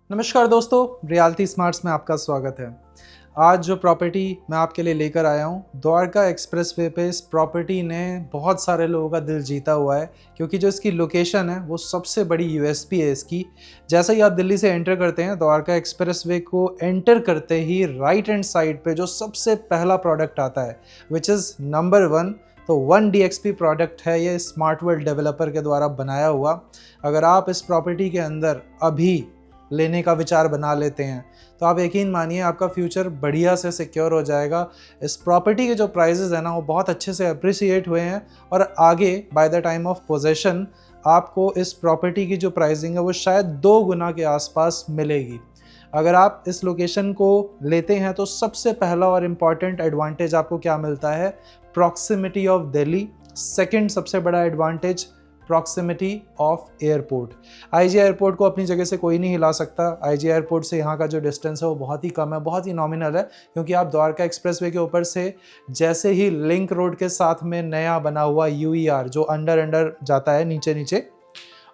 नमस्कार दोस्तों, reality smarts में आपका स्वागत है। आज जो प्रॉपर्टी मैं आपके लिए लेकर आया हूँ, द्वारका एक्सप्रेसवे पे इस प्रॉपर्टी ने बहुत सारे लोगों का दिल जीता हुआ है, क्योंकि जो इसकी लोकेशन है वो सबसे बड़ी यूएसपी है इसकी। जैसे ही आप दिल्ली से एंटर करते हैं, द्वारका एक्सप्रेसवे को एंटर करते ही राइट हैंड साइड पे जो सबसे पहला प्रोडक्ट आता है विच इज़ नंबर 1, तो 1DXP प्रोडक्ट है ये, स्मार्ट वर्ल्ड डेवलपर के द्वारा बनाया हुआ। अगर आप इस प्रॉपर्टी के अंदर अभी लेने का विचार बना लेते हैं तो आप यकीन मानिए आपका फ्यूचर बढ़िया से सिक्योर हो जाएगा। इस प्रॉपर्टी के जो प्राइजेज़ हैं ना, वो बहुत अच्छे से अप्रिसिएट हुए हैं और आगे by the time of possession आपको इस प्रॉपर्टी की जो प्राइसिंग है वो शायद 2 गुना के आसपास मिलेगी। अगर आप इस लोकेशन को लेते हैं तो सबसे पहला और इम्पॉर्टेंट एडवांटेज आपको क्या मिलता है? Proximity of Delhi. सेकंड सबसे बड़ा advantage, proximity of airport. IG airport को अपनी जगह से कोई नहीं हिला सकता। आईजी एयरपोर्ट से यहाँ का जो डिस्टेंस है वो बहुत ही कम है, बहुत ही नॉमिनल है, क्योंकि आप द्वारका एक्सप्रेसवे के ऊपर से जैसे ही लिंक रोड के साथ में नया बना हुआ यूईआर जो अंडर जाता है नीचे नीचे,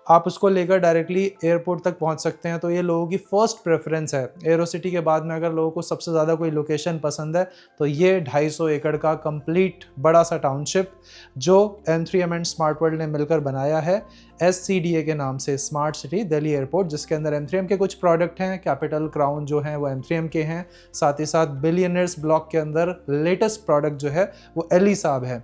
आप उसको लेकर डायरेक्टली एयरपोर्ट तक पहुंच सकते हैं। तो ये लोगों की फर्स्ट प्रेफरेंस है। एरोसिटी के बाद में अगर लोगों को सबसे ज़्यादा कोई लोकेशन पसंद है तो ये 250 एकड़ का कंप्लीट बड़ा सा टाउनशिप जो M3M एंड स्मार्ट वर्ल्ड ने मिलकर बनाया है SCDA के नाम से, स्मार्ट सिटी दिल्ली एयरपोर्ट, जिसके अंदर M3M के कुछ प्रोडक्ट हैं। कैपिटल क्राउन जो हैं वो M3M के हैं, साथ ही साथ बिलियनर्स ब्लॉक के अंदर लेटेस्ट प्रोडक्ट जो है वो एली साहब है।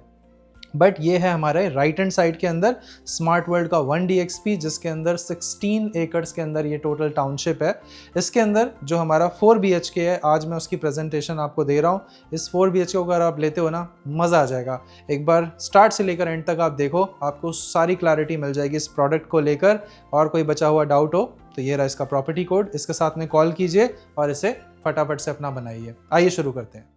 बट ये है हमारे राइट हैंड साइड के अंदर स्मार्ट वर्ल्ड का 1DXP, जिसके अंदर 16 एकड़्स के अंदर ये टोटल टाउनशिप है। इसके अंदर जो हमारा 4 BHK है, आज मैं उसकी प्रेजेंटेशन आपको दे रहा हूँ। इस 4 BHK को अगर आप लेते हो ना, मज़ा आ जाएगा। एक बार स्टार्ट से लेकर एंड तक आप देखो, आपको सारी क्लैरिटी मिल जाएगी इस प्रोडक्ट को लेकर। और कोई बचा हुआ डाउट हो तो ये रहा इसका प्रॉपर्टी कोड, इसके साथ में कॉल कीजिए और इसे फटाफट से अपना बनाइए। आइए शुरू करते हैं।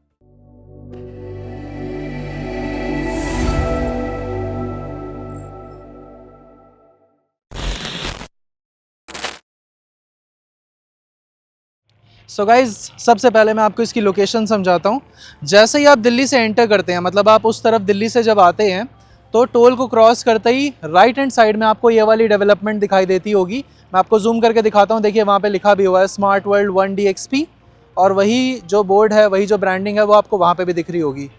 सो गाइज, सबसे पहले मैं आपको इसकी लोकेशन समझाता हूँ। जैसे ही आप दिल्ली से एंटर करते हैं, मतलब आप उस तरफ दिल्ली से जब आते हैं तो टोल को क्रॉस करते ही राइट हैंड साइड में आपको ये वाली डेवलपमेंट दिखाई देती होगी। मैं आपको जूम करके दिखाता हूँ। देखिए वहाँ पे लिखा भी हुआ है स्मार्ट वर्ल्ड 1DXP, और वही जो बोर्ड है, वही जो ब्रांडिंग है वो आपको वहाँ पर भी दिख रही होगी।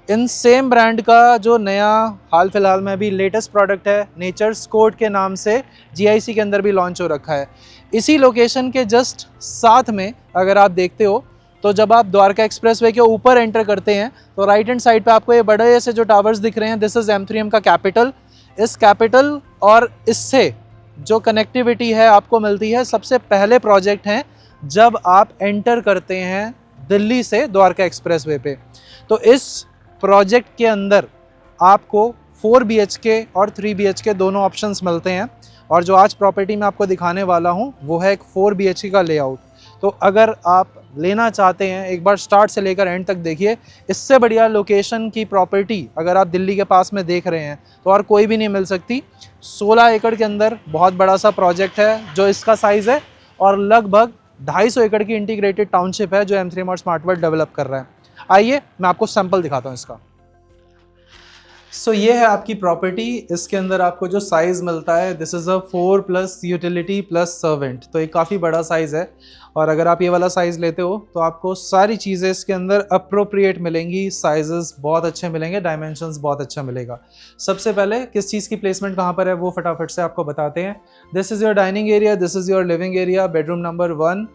इन सेम ब्रांड का जो नया हाल फिलहाल में भी लेटेस्ट प्रोडक्ट है, नेचर्स कोर्ट के नाम से GIC के अंदर भी लॉन्च हो रखा है। इसी लोकेशन के जस्ट साथ में अगर आप देखते हो तो जब आप द्वारका एक्सप्रेसवे के ऊपर एंटर करते हैं तो राइट हैंड साइड पे आपको ये बड़े ऐसे जो टावर्स दिख रहे हैं, दिस इज़ M3M का कैपिटल। इस कैपिटल और इससे जो कनेक्टिविटी है आपको मिलती है, सबसे पहले प्रोजेक्ट हैं जब आप एंटर करते हैं दिल्ली से द्वारका एक्सप्रेसवे पे। तो इस प्रोजेक्ट के अंदर आपको 4 BHK और 3 BHK दोनों ऑप्शंस मिलते हैं, और जो आज प्रॉपर्टी में आपको दिखाने वाला हूं वो है एक 4 BHK का लेआउट। तो अगर आप लेना चाहते हैं, एक बार स्टार्ट से लेकर एंड तक देखिए। इससे बढ़िया लोकेशन की प्रॉपर्टी अगर आप दिल्ली के पास में देख रहे हैं तो और कोई भी नहीं मिल सकती। 16 एकड़ के अंदर बहुत बड़ा सा प्रोजेक्ट है जो इसका साइज़ है, और लगभग 250 एकड़ की इंटीग्रेटेड टाउनशिप है जो M3M और स्मार्ट वर्ल्ड डेवलप कर रहा है। आइए मैं आपको सैंपल दिखाता हूँ इसका। सो ये है आपकी प्रॉपर्टी। इसके अंदर आपको जो साइज़ मिलता है, this is a 4+ utility plus servant, तो ये काफ़ी बड़ा साइज़ है। और अगर आप ये वाला साइज़ लेते हो तो आपको सारी चीज़ें इसके अंदर अप्रोप्रिएट मिलेंगी, साइजेस बहुत अच्छे मिलेंगे, डायमेंशंस बहुत अच्छा मिलेगा। सबसे पहले किस चीज़ की प्लेसमेंट कहाँ पर है वो फटाफट से आपको बताते हैं। This is your dining area, this is your living area, bedroom number 1,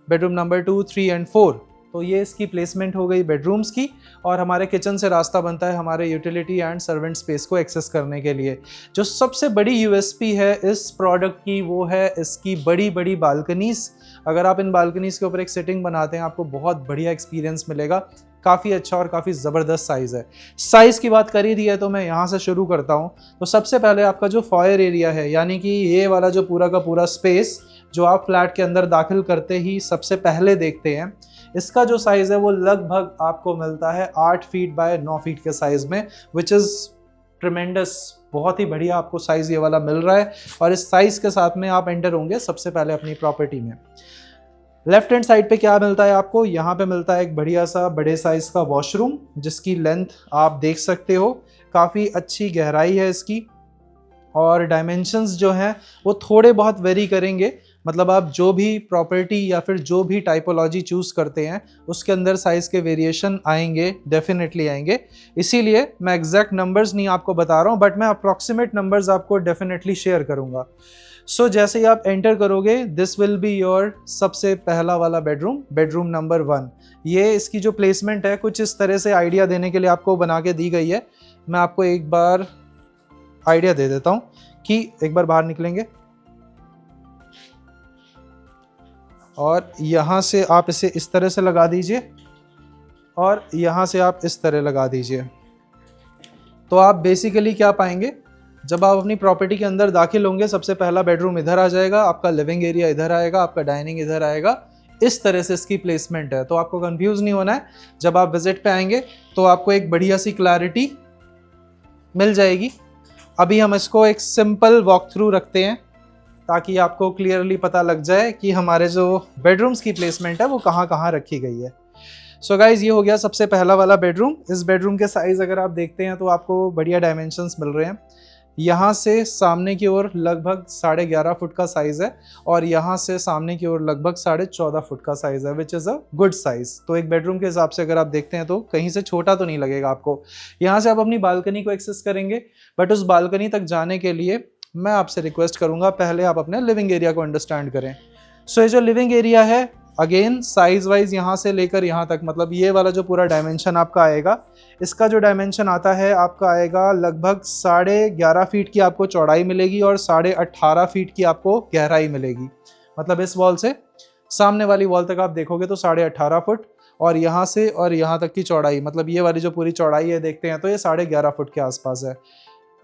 bedroom number 2, 3 and 4। तो ये इसकी प्लेसमेंट हो गई बेडरूम्स की, और हमारे किचन से रास्ता बनता है हमारे यूटिलिटी एंड सर्वेंट स्पेस को एक्सेस करने के लिए। जो सबसे बड़ी यूएसपी है इस प्रोडक्ट की वो है इसकी बड़ी बड़ी बालकनीज। अगर आप इन बालकनीज के ऊपर एक सिटिंग बनाते हैं, आपको बहुत बढ़िया एक्सपीरियंस मिलेगा। काफ़ी अच्छा और काफ़ी ज़बरदस्त साइज़ है। साइज़ की बात कर ही दी है तो मैं यहाँ से शुरू करता हूँ। तो सबसे पहले आपका जो फॉयर एरिया है, यानी कि ये वाला जो पूरा का पूरा स्पेस जो आप फ्लैट के अंदर दाखिल करते ही सबसे पहले देखते हैं, इसका जो साइज़ है वो लगभग आपको मिलता है 8 फीट बाय 9 फीट के साइज़ में, विच इज़ ट्रिमेंडस। बहुत ही बढ़िया आपको साइज़ ये वाला मिल रहा है, और इस साइज़ के साथ में आप एंटर होंगे सबसे पहले अपनी प्रॉपर्टी में। लेफ्ट हैंड साइड पे क्या मिलता है आपको? यहाँ पे मिलता है एक बढ़िया सा बड़े साइज़ का वॉशरूम, जिसकी लेंथ आप देख सकते हो, काफ़ी अच्छी गहराई है इसकी, और डायमेंशंस जो हैं वो थोड़े बहुत वेरी करेंगे। मतलब आप जो भी प्रॉपर्टी या फिर जो भी टाइपोलॉजी चूज़ करते हैं उसके अंदर साइज़ के वेरिएशन आएंगे, डेफिनेटली आएंगे। इसीलिए मैं एग्जैक्ट नंबर्स नहीं आपको बता रहा हूँ, बट मैं अप्रॉक्सीमेट नंबर्स आपको डेफिनेटली शेयर करूँगा। सो जैसे ही आप एंटर करोगे, दिस विल बी योर सबसे पहला वाला बेडरूम, बेडरूम नंबर 1। ये इसकी जो प्लेसमेंट है कुछ इस तरह से आइडिया देने के लिए आपको बना के दी गई है। मैं आपको एक बार आइडिया दे देता हूँ कि एक बार बाहर निकलेंगे और यहाँ से आप इसे इस तरह से लगा दीजिए और यहाँ से आप इस तरह लगा दीजिए। तो आप बेसिकली क्या पाएंगे, जब आप अपनी प्रॉपर्टी के अंदर दाखिल होंगे, सबसे पहला बेडरूम इधर आ जाएगा, आपका लिविंग एरिया इधर आएगा, आपका डाइनिंग इधर आएगा। इस तरह से इसकी प्लेसमेंट है, तो आपको कंफ्यूज नहीं होना है। जब आप विजिट पे आएंगे तो आपको एक बढ़िया सी क्लैरिटी मिल जाएगी। अभी हम इसको एक सिंपल वॉक थ्रू रखते हैं ताकि आपको क्लियरली पता लग जाए कि हमारे जो बेडरूम्स की प्लेसमेंट है वो कहाँ कहाँ रखी गई है। सो गाइज, ये हो गया सबसे पहला वाला बेडरूम। इस बेडरूम के साइज़ अगर आप देखते हैं तो आपको बढ़िया डायमेंशंस मिल रहे हैं। यहाँ से सामने की ओर लगभग 11.5 फुट का साइज़ है और यहाँ से सामने की ओर लगभग 14.5 फुट का साइज़ है, which is a good size. तो एक बेडरूम के हिसाब से अगर आप देखते हैं तो कहीं से छोटा तो नहीं लगेगा आपको। यहाँ से आप अपनी बालकनी को एक्सेस करेंगे, बट उस बालकनी तक जाने के लिए मैं आपसे रिक्वेस्ट करूँगा पहले आप अपने लिविंग एरिया को अंडरस्टैंड करें। सो ये जो लिविंग एरिया है, अगेन साइज वाइज यहाँ से लेकर यहाँ तक, मतलब ये वाला जो पूरा डायमेंशन आपका आएगा, इसका जो डायमेंशन आता है आपका आएगा लगभग 11.5 फीट की आपको चौड़ाई मिलेगी और 18.5 फीट की आपको गहराई मिलेगी। मतलब इस वॉल से सामने वाली वॉल तक आप देखोगे तो 18.5 फुट और यहाँ से और यहाँ तक की चौड़ाई, मतलब ये वाली जो पूरी चौड़ाई है देखते हैं तो ये 11.5 फुट के आसपास है।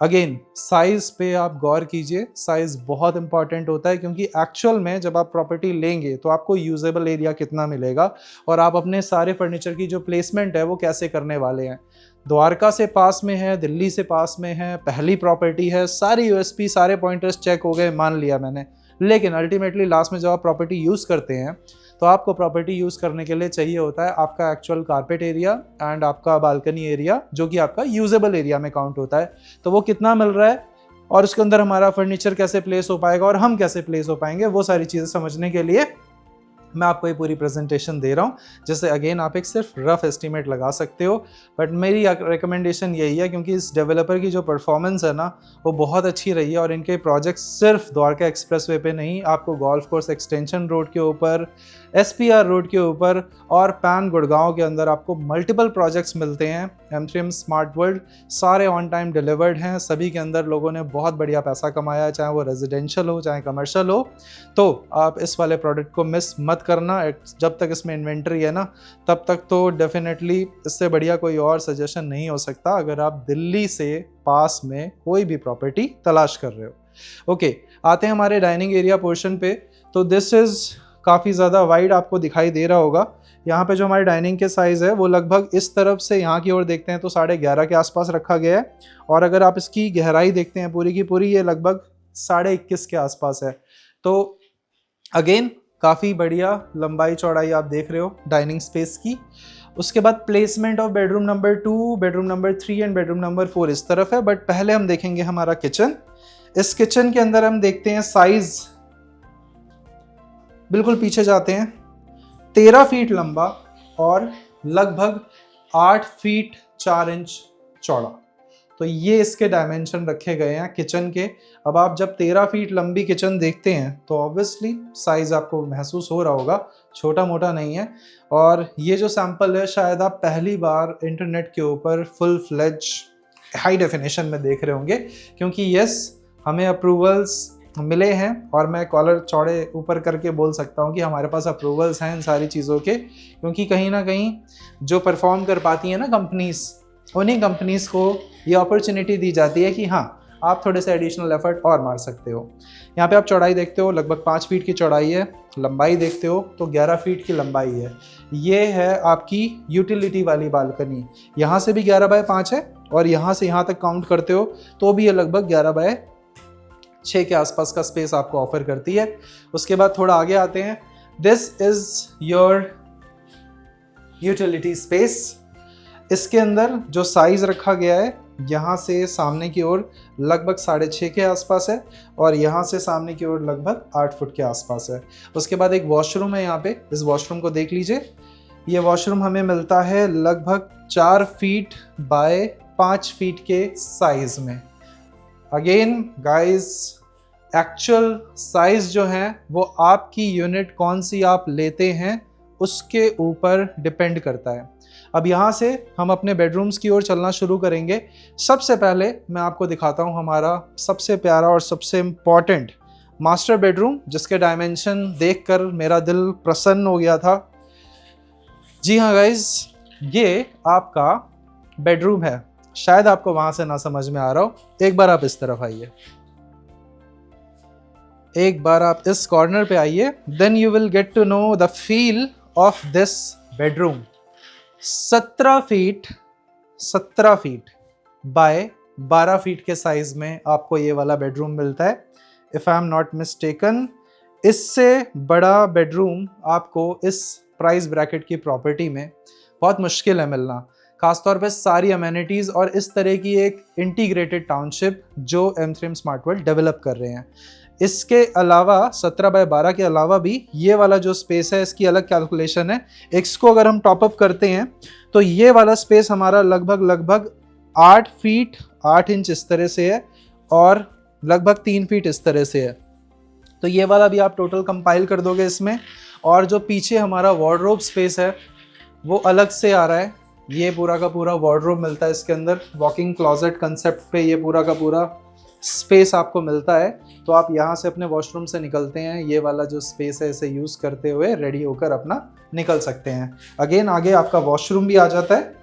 अगेन साइज़ पे आप गौर कीजिए, साइज़ बहुत इंपॉर्टेंट होता है क्योंकि एक्चुअल में जब आप प्रॉपर्टी लेंगे तो आपको यूजेबल एरिया कितना मिलेगा और आप अपने सारे फर्नीचर की जो प्लेसमेंट है वो कैसे करने वाले हैं। द्वारका से पास में है, दिल्ली से पास में है, पहली प्रॉपर्टी है, सारी यूएसपी सारे पॉइंटर्स चेक हो गए, मान लिया मैंने। लेकिन अल्टीमेटली लास्ट में जब आप प्रॉपर्टी यूज़ करते हैं तो आपको प्रॉपर्टी यूज़ करने के लिए चाहिए होता है आपका एक्चुअल कारपेट एरिया एंड आपका बालकनी एरिया, जो कि आपका यूजेबल एरिया में काउंट होता है। तो वो कितना मिल रहा है और उसके अंदर हमारा फर्नीचर कैसे प्लेस हो पाएगा और हम कैसे प्लेस हो पाएंगे, वो सारी चीज़ें समझने के लिए मैं आपको ये पूरी प्रेजेंटेशन दे रहा हूँ, जिससे अगेन आप एक सिर्फ रफ एस्टीमेट लगा सकते हो। बट मेरी रिकमेंडेशन यही है क्योंकि इस डेवलपर की जो परफॉर्मेंस है ना वो बहुत अच्छी रही है और इनके प्रोजेक्ट्स सिर्फ द्वारका एक्सप्रेसवे पे नहीं, आपको गोल्फ कोर्स एक्सटेंशन रोड के ऊपर, SPR रोड के ऊपर और पैन गुड़गांव के अंदर आपको मल्टीपल प्रोजेक्ट्स मिलते हैं। M3M स्मार्ट वर्ल्ड सारे ऑन टाइम डिलीवर्ड हैं, सभी के अंदर लोगों ने बहुत बढ़िया पैसा कमाया है, चाहे वो रेजिडेंशियल हो चाहे कमर्शियल हो। तो आप इस वाले प्रोडक्ट को मिस मत करना। जब तक इसमें इन्वेंट्री है ना तब तक तो डेफिनेटली इससे बढ़िया कोई और सजेशन नहीं हो सकता अगर आप दिल्ली से पास में कोई भी प्रॉपर्टी तलाश कर रहे हो। ओके, आते हैं हमारे डाइनिंग एरिया पोर्शन पे। तो दिस इज़ काफ़ी ज़्यादा वाइड आपको दिखाई दे रहा होगा। यहाँ पे जो हमारे डाइनिंग के साइज़ है वो लगभग इस तरफ से यहाँ की ओर देखते हैं तो 11.5 के आसपास रखा गया है और अगर आप इसकी गहराई देखते हैं पूरी की पूरी, ये लगभग 21.5 के आसपास है। तो अगेन काफ़ी बढ़िया लंबाई चौड़ाई आप देख रहे हो डाइनिंग स्पेस की। उसके बाद placement of bedroom number 2, bedroom number 3 and bedroom number 4 इस तरफ है। बट पहले हम देखेंगे हमारा किचन। इस किचन के अंदर हम देखते हैं साइज, बिल्कुल पीछे जाते हैं, 13 फीट लंबा और लगभग 8 फीट 4 इंच चौड़ा। तो ये इसके डायमेंशन रखे गए हैं किचन के। अब आप जब 13 फीट लंबी किचन देखते हैं तो ऑब्वियसली साइज़ आपको महसूस हो रहा होगा, छोटा मोटा नहीं है। और ये जो सैंपल है शायद आप पहली बार इंटरनेट के ऊपर फुल फ्लेज हाई डेफिनेशन में देख रहे होंगे, क्योंकि यस हमें अप्रूवल्स मिले हैं और मैं कॉलर चौड़े ऊपर करके बोल सकता हूँ कि हमारे पास अप्रूवल्स हैं इन सारी चीज़ों के, क्योंकि कहीं ना कहीं जो परफॉर्म कर पाती हैं ना कंपनीज़, उन्हीं कंपनीज़ को ये अपॉर्चुनिटी दी जाती है कि हाँ आप थोड़े से एडिशनल एफर्ट और मार सकते हो। यहाँ पे आप चौड़ाई देखते हो लगभग 5 फीट की चौड़ाई है, लंबाई देखते हो तो 11 फीट की लंबाई है। ये है आपकी यूटिलिटी वाली बालकनी। यहाँ से भी 11/5 है और यहाँ से यहाँ तक काउंट करते हो तो भी ये लगभग 11/6 के आसपास का स्पेस आपको ऑफर करती है। उसके बाद थोड़ा आगे आते हैं। This is your utility space. इसके अंदर जो साइज़ रखा गया है यहाँ से सामने की ओर लगभग 6.5 के आसपास है और यहाँ से सामने की ओर लगभग 8 फुट के आसपास है। उसके बाद एक वॉशरूम है यहाँ पे, इस वॉशरूम को देख लीजिए। ये वॉशरूम हमें मिलता है लगभग 4 फीट बाय 5 फीट के साइज में। अगेन गाइस, एक्चुअल साइज जो है वो आपकी यूनिट कौन सी आप लेते हैं उसके ऊपर डिपेंड करता है। अब यहाँ से हम अपने बेडरूम्स की ओर चलना शुरू करेंगे। सबसे पहले मैं आपको दिखाता हूँ हमारा सबसे प्यारा और सबसे इम्पॉर्टेंट मास्टर बेडरूम, जिसके डायमेंशन देखकर मेरा दिल प्रसन्न हो गया था। जी हाँ गाइज, ये आपका बेडरूम है। शायद आपको वहाँ से ना समझ में आ रहा हो, एक बार आप इस तरफ आइए, एक बार आप इस कॉर्नर पे आइए, then you will get to know the feel of this bedroom. 17 feet by 12 feet के साइज में आपको ये वाला बेडरूम मिलता है, if I am not mistaken. इससे बड़ा बेडरूम आपको इस प्राइस ब्रैकेट की प्रॉपर्टी में बहुत मुश्किल है मिलना, खासतौर पे सारी अमेनिटीज़ और इस तरह की एक इंटीग्रेटेड टाउनशिप जो M3M स्मार्ट वर्ल्ड डेवलप कर रहे हैं। इसके अलावा 17 बाय 12 के अलावा भी ये वाला जो स्पेस है इसकी अलग कैलकुलेशन है। इसको अगर हम टॉपअप करते हैं तो ये वाला स्पेस हमारा लगभग 8 फीट 8 इंच इस तरह से है और लगभग 3 फीट इस तरह से है। तो ये वाला भी आप टोटल कंपाइल कर दोगे इसमें। और जो पीछे हमारा वार्डरोब स्पेस है वो अलग से आ रहा है। ये पूरा का पूरा वार्डरोब मिलता है इसके अंदर, वॉकिंग क्लॉजेट कंसेप्ट पे ये पूरा का पूरा स्पेस आपको मिलता है। तो आप यहाँ से अपने वॉशरूम से निकलते हैं, ये वाला जो स्पेस है इसे यूज़ करते हुए रेडी होकर अपना निकल सकते हैं। अगेन आगे आपका वॉशरूम भी आ जाता है।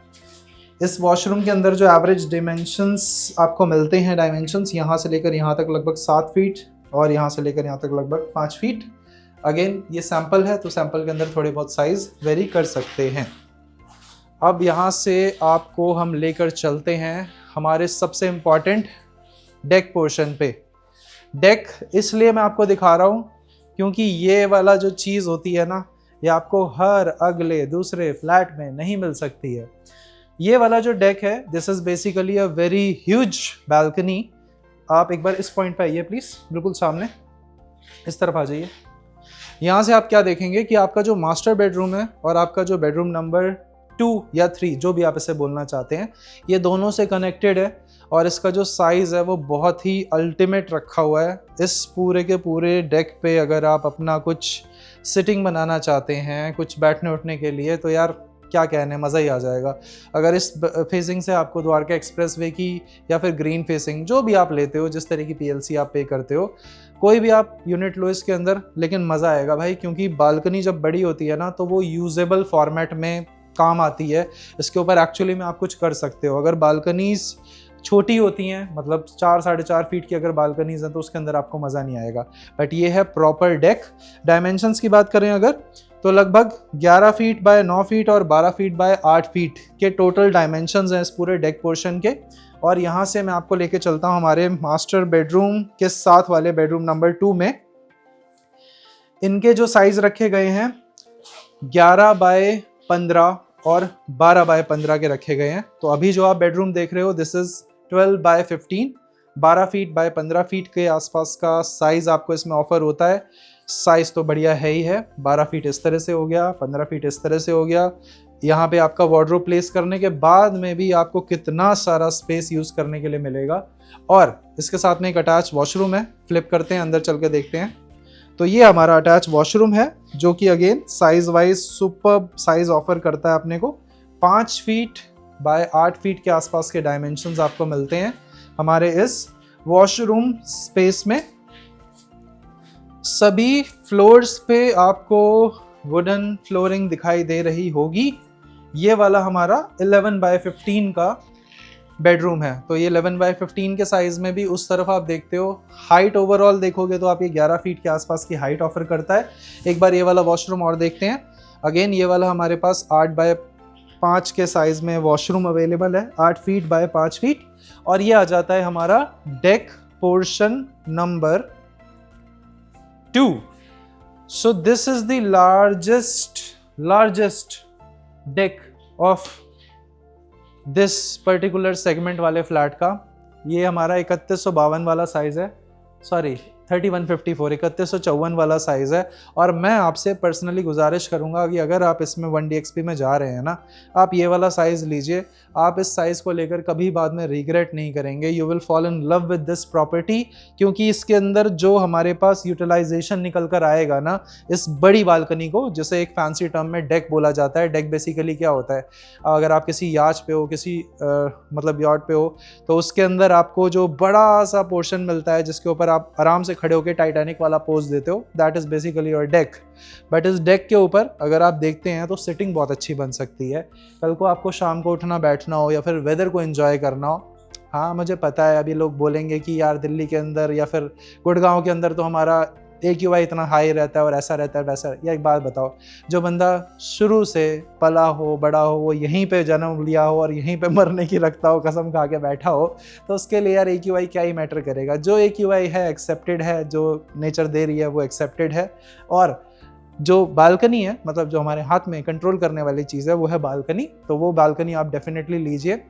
इस वॉशरूम के अंदर जो एवरेज डायमेंशंस आपको मिलते हैं, डायमेंशंस यहाँ से लेकर यहाँ तक लगभग 7 फीट और यहाँ से लेकर यहाँ तक लगभग 5 फीट। अगेन ये सैंपल है तो सैंपल के अंदर थोड़े बहुत साइज़ वेरी कर सकते हैं। अब यहाँ से आपको हम लेकर चलते हैं हमारे सबसे इम्पॉर्टेंट डेक पोर्शन पे। डेक इसलिए मैं आपको दिखा रहा हूँ क्योंकि ये वाला जो चीज़ होती है ना, ये आपको हर अगले दूसरे फ्लैट में नहीं मिल सकती है। ये वाला जो डेक है, this is basically a very huge balcony. आप एक बार इस पॉइंट पे आइए प्लीज़, बिल्कुल सामने इस तरफ आ जाइए। यहाँ से आप क्या देखेंगे कि आपका जो मास्टर बेडरूम है और आपका जो बेडरूम नंबर 2 या 3 जो भी आप इसे बोलना चाहते हैं, ये दोनों से कनेक्टेड है और इसका जो साइज़ है वो बहुत ही अल्टीमेट रखा हुआ है। इस पूरे के पूरे डेक पे अगर आप अपना कुछ सिटिंग बनाना चाहते हैं, कुछ बैठने उठने के लिए, तो यार क्या कहने, मज़ा ही आ जाएगा। अगर इस फेसिंग से आपको द्वारका एक्सप्रेसवे की या फिर ग्रीन फेसिंग जो भी आप लेते हो, जिस तरह की PLC आप पे करते हो, कोई भी आप यूनिट लो इसके अंदर, लेकिन मज़ा आएगा भाई, क्योंकि बालकनी जब बड़ी होती है ना तो वो यूजेबल फॉर्मेट में काम आती है। इसके ऊपर एक्चुअली में आप कुछ कर सकते हो। अगर बालकनीज छोटी होती हैं, मतलब 4 साढ़े 4 फीट की अगर बालकनीज हैं, तो उसके अंदर आपको मज़ा नहीं आएगा। बट ये है प्रॉपर डेक। डायमेंशंस की बात करें अगर, तो लगभग 11 फीट बाय 9 फीट और 12 फीट बाय 8 फीट के टोटल डायमेंशंस हैं इस पूरे डेक पोर्शन के। और यहाँ से मैं आपको लेके चलता हूँ हमारे मास्टर बेडरूम के साथ वाले बेडरूम नंबर 2 में। इनके जो साइज रखे गए हैं 11 बाय 15 और 12 बाय 15 के रखे गए हैं। तो अभी जो आप बेडरूम देख रहे हो, this is 12 by 15, 12 feet by 15 feet के आसपास का साइज आपको इसमें ऑफर होता है। साइज तो बढ़िया है ही है। 12 फीट इस तरह से हो गया, 15 फीट इस तरह से हो गया। यहाँ पे आपका वार्डरोब प्लेस करने के बाद में भी आपको कितना सारा स्पेस यूज करने के लिए मिलेगा। और इसके साथ में एक अटैच वॉशरूम है। फ्लिप करते हैं, अंदर चल के देखते हैं। तो ये हमारा अटैच वॉशरूम है, जो कि again size wise super size offer करता है अपने को। 5 फीट बाय 8 फीट के आसपास के डायमेंशंस आपको मिलते हैं हमारे इस वॉशरूम स्पेस में। सभी फ्लोर्स पे आपको वुडन फ्लोरिंग दिखाई दे रही होगी। ये वाला हमारा 11 बाय 15 का बेडरूम है। तो ये 11 बाय 15 के साइज में भी उस तरफ आप देखते हो, हाइट ओवरऑल देखोगे तो आप ये 11 फीट के आसपास की हाइट ऑफर करता है। एक बार ये वाला वॉशरूम और देखते हैं। अगेन ये वाला हमारे पास 8 बाय 5 के साइज में वॉशरूम अवेलेबल है, 8 फीट बाय 5 फीट। और ये आ जाता है हमारा deck portion number 2। So this is the largest deck of this particular segment वाले फ्लैट का, ये हमारा 3152 वाला साइज़ है, सॉरी 3154, 3154 वाला साइज़ है। और मैं आपसे पर्सनली गुजारिश करूंगा कि अगर आप इसमें 1DXP में जा रहे हैं ना, आप ये वाला साइज़ लीजिए। आप इस साइज़ को लेकर कभी बाद में रिग्रेट नहीं करेंगे। You will fall in love with this property, क्योंकि इसके अंदर जो हमारे पास यूटिलाइजेशन निकल कर आएगा ना, इस बड़ी बालकनी को, जिसे एक फैंसी टर्म में डेक बोला जाता है। डेक बेसिकली क्या होता है, अगर आप किसी याच पे हो, किसी मतलब यॉट पे हो, तो उसके अंदर आपको जो बड़ा सा पोर्शन मिलता है जिसके ऊपर आप आराम से खड़े होकर टाइटैनिक वाला पोज देते हो, that is basically your deck. But इस डेक के ऊपर अगर आप देखते हैं तो सिटिंग बहुत अच्छी बन सकती है। कल को आपको शाम को उठना बैठना हो या फिर वेदर को एंजॉय करना हो। हाँ मुझे पता है अभी लोग बोलेंगे कि यार दिल्ली के अंदर या फिर गुड़गांव के अंदर तो हमारा AQI इतना हाई रहता है और ऐसा रहता है वैसा। या एक बात बताओ, जो बंदा शुरू से पला हो बड़ा हो, वो यहीं पे जन्म लिया हो और यहीं पे मरने की रखता हो, कसम खा के बैठा हो, तो उसके लिए यार AQI क्या ही मैटर करेगा। जो AQI है एक्सेप्टेड है, जो नेचर दे रही है वो एक्सेप्टेड है। और जो बालकनी है, मतलब जो हमारे हाथ में कंट्रोल करने वाली चीज़ है, वो है बालकनी। तो वो बालकनी आप डेफिनेटली लीजिए।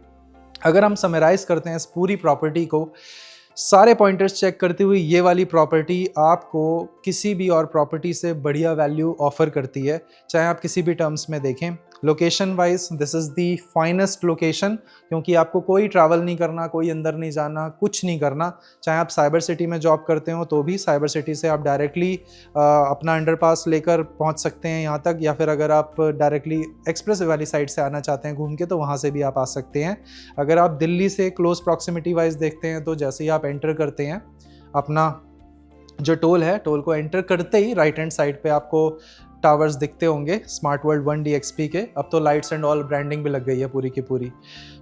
अगर हम समराइज़ करते हैं इस पूरी प्रॉपर्टी को, सारे पॉइंटर्स चेक करते हुए, ये वाली प्रॉपर्टी आपको किसी भी और प्रॉपर्टी से बढ़िया वैल्यू ऑफर करती है, चाहे आप किसी भी टर्म्स में देखें। Location wise this is the finest location, क्योंकि आपको कोई ट्रैवल नहीं करना, कोई अंदर नहीं जाना, कुछ नहीं करना। चाहे आप साइबर सिटी में जॉब करते हो तो भी साइबर सिटी से आप डायरेक्टली अपना अंडरपास लेकर पहुंच सकते हैं यहाँ तक, या फिर अगर आप डायरेक्टली एक्सप्रेस वे वाली साइड से आना चाहते हैं घूम के, तो वहाँ से भी आप आ सकते हैं। अगर आप दिल्ली से क्लोज प्रॉक्सिमिटी वाइज देखते हैं तो जैसे ही आप एंटर करते हैं अपना जो टोल है, टोल को एंटर करते ही राइट हैंड साइड पे आपको टावर्स दिखते होंगे स्मार्ट वर्ल्ड 1DXP के। अब तो लाइट्स एंड ऑल ब्रांडिंग भी लग गई है पूरी की पूरी।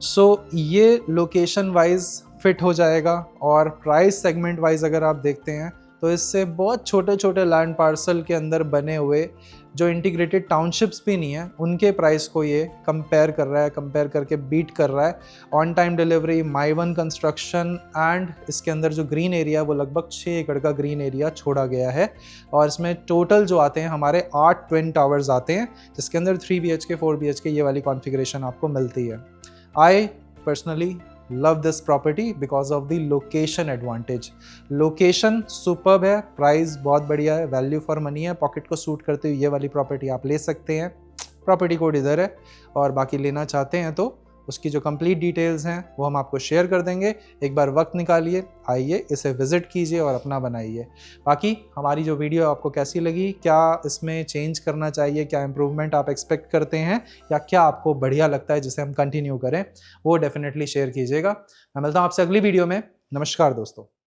सो ये लोकेशन वाइज फिट हो जाएगा। और प्राइस सेगमेंट वाइज अगर आप देखते हैं तो इससे बहुत छोटे छोटे लैंड पार्सल के अंदर बने हुए जो इंटीग्रेटेड टाउनशिप्स भी नहीं है, उनके प्राइस को ये कंपेयर कर रहा है, कंपेयर करके बीट कर रहा है। On time delivery, my one construction, and इसके अंदर जो ग्रीन एरिया वो लगभग 6 एकड़ का ग्रीन एरिया छोड़ा गया है। और इसमें टोटल जो आते हैं हमारे 8 ट्विन टावर्स आते हैं, जिसके अंदर 3 BHK 4 BHK ये वाली कॉन्फ़िगरेशन आपको मिलती है। I personally love this property because of the location advantage। Location superb है, प्राइस बहुत बढ़िया है, वैल्यू फॉर मनी है। पॉकेट को सूट करते हुए ये वाली प्रॉपर्टी आप ले सकते हैं। प्रॉपर्टी कोड इधर है, और बाकी लेना चाहते हैं तो उसकी जो कंप्लीट डिटेल्स हैं वो हम आपको शेयर कर देंगे। एक बार वक्त निकालिए, आइए, इसे विजिट कीजिए और अपना बनाइए। बाकी हमारी जो वीडियो आपको कैसी लगी, क्या इसमें चेंज करना चाहिए, क्या इंप्रूवमेंट आप एक्सपेक्ट करते हैं, या क्या आपको बढ़िया लगता है जिसे हम कंटिन्यू करें, वो डेफिनेटली शेयर कीजिएगा। मैं मिलता हूँ आपसे अगली वीडियो में। नमस्कार दोस्तों।